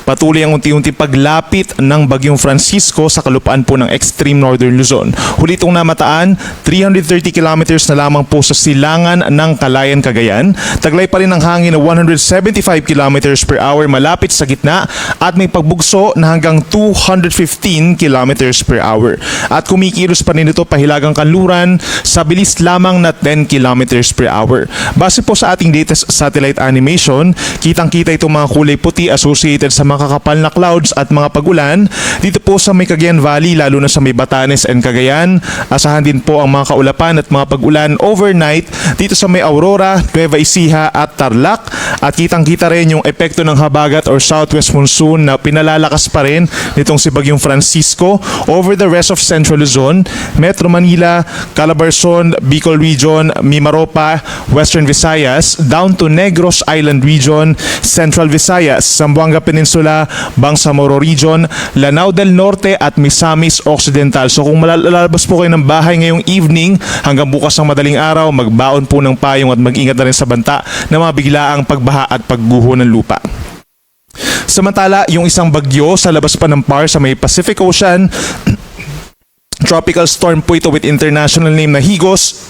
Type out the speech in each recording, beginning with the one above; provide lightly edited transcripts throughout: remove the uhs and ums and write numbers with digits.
Patuloy ang unti-unti paglapit ng Bagyong Francisco sa kalupaan po ng extreme northern Luzon. Huli itong namataan, 330 kilometers na lamang po sa silangan ng Calayan, Cagayan. Taglay pa rin ang hangin na 175 kilometers per hour malapit sa gitna at may pagbugso na hanggang 215 kilometers per hour. At kumikilos pa rin ito pahilagang kanluran sa bilis lamang na 10 kilometers per hour. Base po sa ating latest satellite animation, kitang-kita itong mga kulay puti associated sa mga kakapal na clouds at mga pagulan dito po sa may Cagayan Valley, lalo na sa may Batanes and Cagayan. Asahan din po ang mga kaulapan at mga pagulan overnight dito sa may Aurora, Nueva Ecija at Tarlac. At kitang-kita rin yung epekto ng habagat or southwest monsoon na pinalalakas pa rin nitong si Bagyong Francisco over the rest of Central Luzon, Metro Manila, Calabarzon, Bicol Region, Mimaropa, Western Visayas, down to Negros Island Region, Central Visayas, Zamboanga Peninsula, Bangsamoro Region, Lanao del Norte at Misamis Occidental. So kung malalabas po kayo ng bahay ngayong evening hanggang bukas ng madaling araw, magbaon po ng payong at mag-ingat na rin sa banta na mga biglaang pagbaha at pagguho ng lupa. Samantala, yung isang bagyo sa labas pa ng PAR sa may Pacific Ocean, tropical storm po ito with international name na Higos.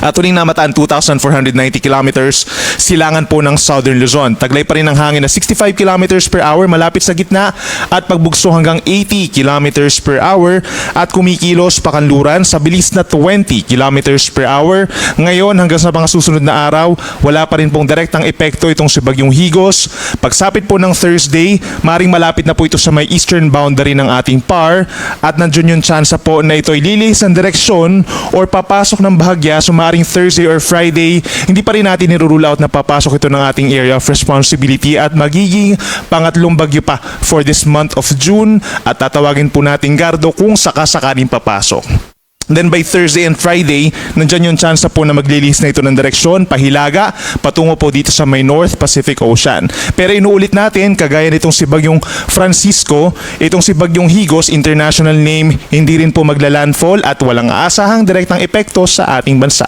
At huling namataan 2,490 kilometers silangan po ng Southern Luzon. Taglay pa rin ang hangin na 65 kilometers per hour malapit sa gitna at pagbugso hanggang 80 kilometers per hour at kumikilos pakanluran sa bilis na 20 kilometers per hour. Ngayon hanggang sa mga susunod na araw, wala pa rin pong direktang epekto itong si Bagyong Higos. Pagsapit po ng Thursday, maring malapit na po ito sa may eastern boundary ng ating PAR at nandiyon yung tsansa po na ito'y lilihis ang direksyon or papasok ng bahagya sumaring Thursday or Friday. Hindi pa rin natin nirule out na papasok ito ng ating area of responsibility at magiging pangatlong bagyo pa for this month of June at tatawagin po natin Gardo kung sakasakaling papasok. Then by Thursday and Friday, nandyan yung chance po na maglilihis na ito ng direksyon, pahilaga, patungo po dito sa may North Pacific Ocean. Pero inuulit natin, kagaya nitong si Bagyong Francisco, itong si Bagyong Higos, international name, hindi rin po magla-landfall at walang aasahang direktang epekto sa ating bansa.